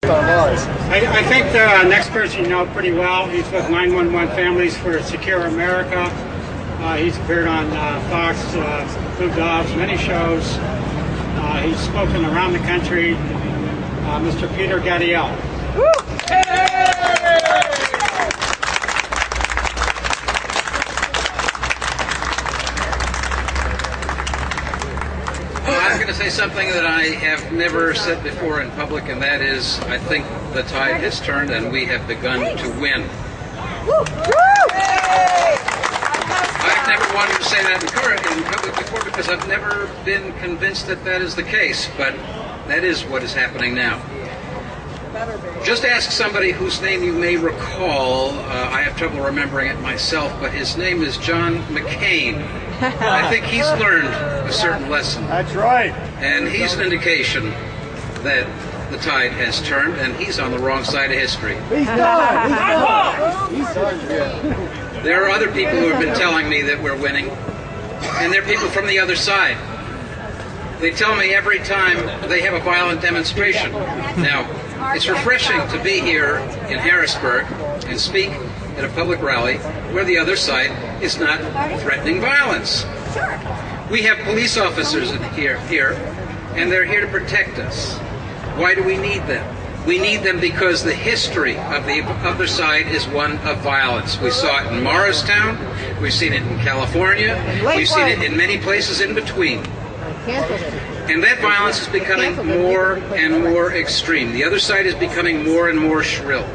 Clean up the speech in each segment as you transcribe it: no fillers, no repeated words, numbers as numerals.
I think the next person you know pretty well. He's with 911 Families for Secure America. He's appeared on Fox, Blue Doves, many shows. He's spoken around the country. Mr. Peter Gadiel. I'm going to say something that I have never said before in public, and that is, I think the tide has turned and we have begun to win. I've never wanted to say that in public before because I've never been convinced that that is the case, but that is what is happening now. Just ask somebody whose name you may recall. I have trouble remembering it myself, but his name is John McCain. I think he's learned a certain lesson. That's right. And he's an indication that the tide has turned, and he's on the wrong side of history. He's done. He's done. There are other people who have been telling me that we're winning, and they're people from the other side. They tell me every time they have a violent demonstration. Now, it's refreshing to be here in Harrisburg and speak at a public rally where the other side is not threatening violence. We have police officers here, and they're here to protect us. Why do we need them? We need them because the history of the other side is one of violence. We saw it in Morristown, we've seen it in California, we've seen it in many places in between. And that violence is becoming more and more extreme. The other side is becoming more and more shrill.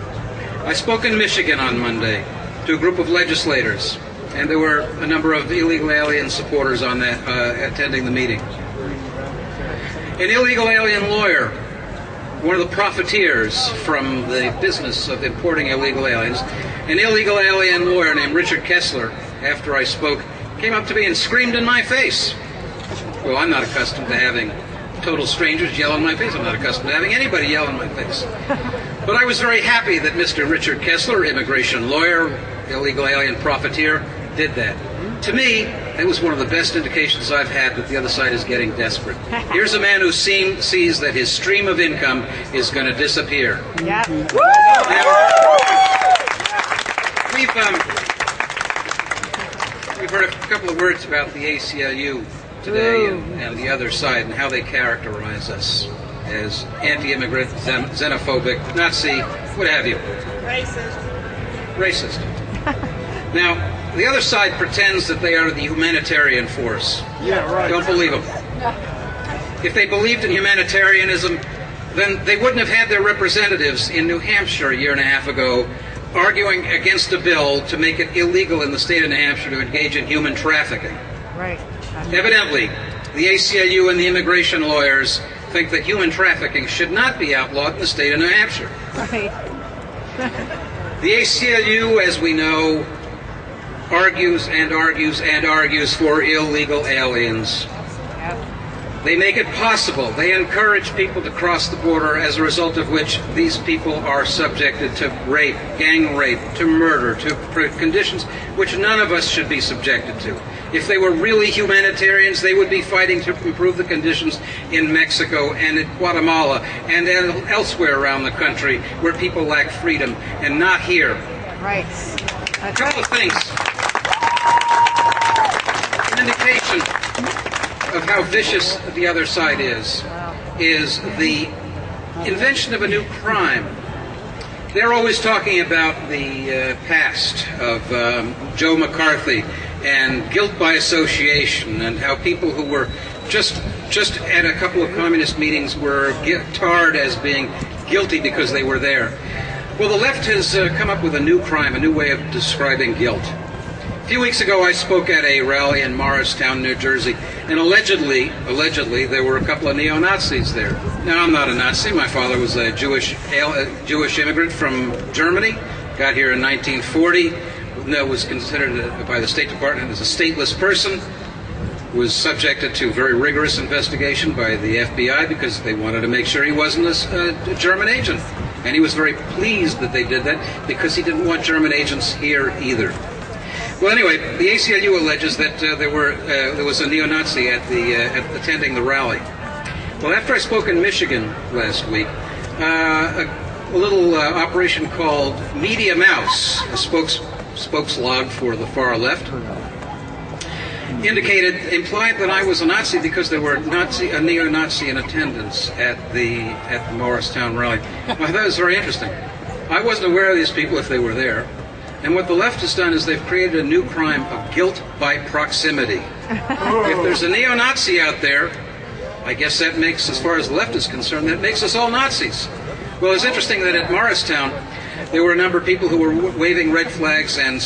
I spoke in Michigan on Monday to a group of legislators, and there were a number of illegal alien supporters on that attending the meeting. An illegal alien lawyer, one of the profiteers from the business of importing illegal aliens, an illegal alien lawyer named Richard Kessler, after I spoke, came up to me and screamed in my face. Well, I'm not accustomed to having total strangers yell in my face. I'm not accustomed to having anybody yell in my face. But I was very happy that Mr. Richard Kessler, immigration lawyer, illegal alien profiteer, did that. To me, it was one of the best indications I've had that the other side is getting desperate. Here's a man who sees that his stream of income is going to disappear. Yeah. We've heard a couple of words about the ACLU today and the other side and how they characterize us as anti-immigrant, xenophobic, Nazi, what have you. Racist. Now, the other side pretends that they are the humanitarian force. Yeah, right. Don't believe them. If they believed in humanitarianism, then they wouldn't have had their representatives in New Hampshire a year and a half ago arguing against a bill to make it illegal in the state of New Hampshire to engage in human trafficking. Right. Evidently, the ACLU and the immigration lawyers think that human trafficking should not be outlawed in the state of New Hampshire. Right. The ACLU, as we know, argues and argues and argues for illegal aliens. Yep. They make it possible. They encourage people to cross the border, as a result of which these people are subjected to rape, gang rape, to murder, to conditions which none of us should be subjected to. If they were really humanitarians, they would be fighting to improve the conditions in Mexico and in Guatemala and elsewhere around the country where people lack freedom, and not here. Right. A couple of things. An indication of how vicious the other side is the invention of a new crime. They're always talking about the past of Joe McCarthy and guilt by association, and how people who were just at a couple of communist meetings were tarred as being guilty because they were there. Well, the left has come up with a new crime, a new way of describing guilt. A few weeks ago, I spoke at a rally in Morristown, New Jersey, and allegedly, there were a couple of neo-Nazis there. Now, I'm not a Nazi. My father was a Jewish immigrant from Germany, got here in 1940, was considered by the State Department as a stateless person, was subjected to very rigorous investigation by the FBI because they wanted to make sure he wasn't a German agent. And he was very pleased that they did that because he didn't want German agents here either. Well, anyway, the ACLU alleges that there was a neo-Nazi attending the rally. Well, after I spoke in Michigan last week, a little operation called Media Mouse, a spokeslog for the far left, implied that I was a Nazi because there were a neo-Nazi in attendance at the Morristown rally. I thought that was very interesting. I wasn't aware of these people if they were there. And what the left has done is they've created a new crime of guilt by proximity. If there's a neo-Nazi out there, I guess that makes, as far as the left is concerned, that makes us all Nazis. Well, it's interesting that at Morristown, there were a number of people who were waving red flags and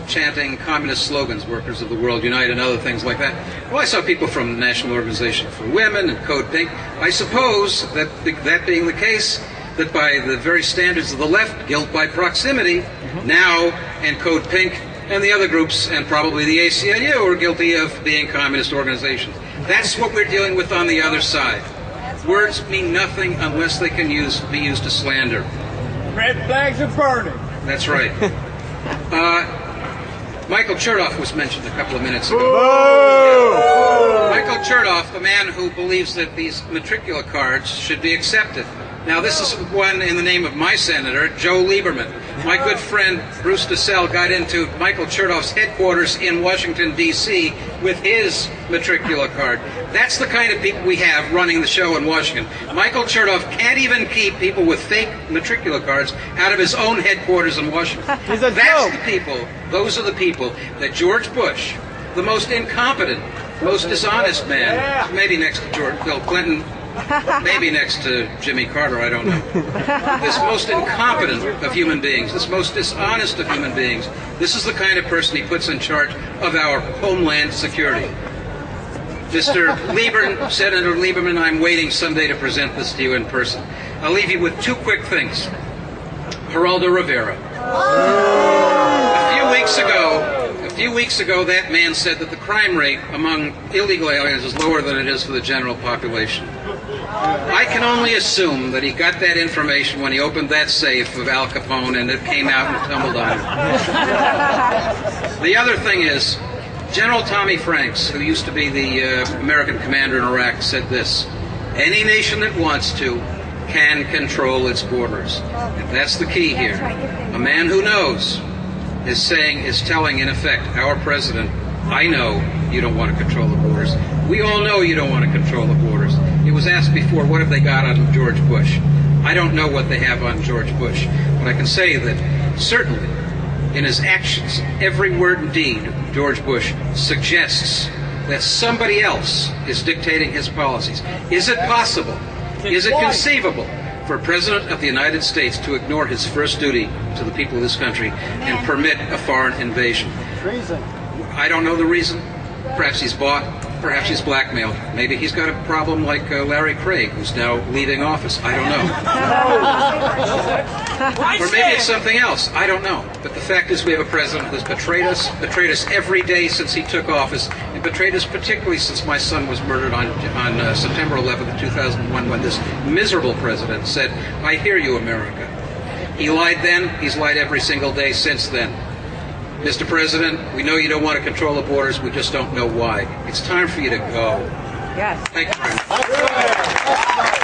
chanting communist slogans, Workers of the World Unite, and other things like that. Well, I saw people from the National Organization for Women and Code Pink. I suppose that that being the case, that by the very standards of the left, guilt by proximity, now, and Code Pink, and the other groups, and probably the ACLU, are guilty of being communist organizations. That's what we're dealing with on the other side. Words mean nothing unless they can be used to slander. Red flags are burning. That's right. Michael Chertoff was mentioned a couple of minutes ago. Michael Chertoff, the man who believes that these matricula cards should be accepted. Now, this is one in the name of my senator, Joe Lieberman. My good friend Bruce DeSalle got into Michael Chertoff's headquarters in Washington, D.C. with his matricula card. That's the kind of people we have running the show in Washington. Michael Chertoff can't even keep people with fake matricula cards out of his own headquarters in Washington. Those are the people that George Bush, the most incompetent, most dishonest man, maybe next to Bill Clinton, maybe next to Jimmy Carter, I don't know. This most incompetent of human beings, this most dishonest of human beings, this is the kind of person he puts in charge of our homeland security. Mr. Lieberman, Senator Lieberman, I'm waiting someday to present this to you in person. I'll leave you with two quick things. Geraldo Rivera. A few weeks ago, that man said that the crime rate among illegal aliens is lower than it is for the general population. I can only assume that he got that information when he opened that safe of Al Capone and it came out and tumbled on him. The other thing is, General Tommy Franks, who used to be the American commander in Iraq, said this: any nation that wants to can control its borders. And that's the key here. A man who knows is telling, in effect, our president, I know you don't want to control the borders. We all know you don't want to control the borders. It was asked before, what have they got on George Bush? I don't know what they have on George Bush, but I can say that certainly in his actions, every word and deed, George Bush suggests that somebody else is dictating his policies. Is it possible? Is it conceivable for a President of the United States to ignore his first duty to the people of this country and permit a foreign invasion? Treason. I don't know the reason. Perhaps he's bought, perhaps he's blackmailed. Maybe he's got a problem like Larry Craig, who's now leaving office. I don't know. Or maybe it's something else. I don't know. But the fact is we have a president who's betrayed us every day since he took office, and betrayed us particularly since my son was murdered on September 11th, 2001, when this miserable president said, I hear you, America. He lied then. He's lied every single day since then. Mr. President, we know you don't want to control the borders. We just don't know why. It's time for you to go. Yes. Thank you very much.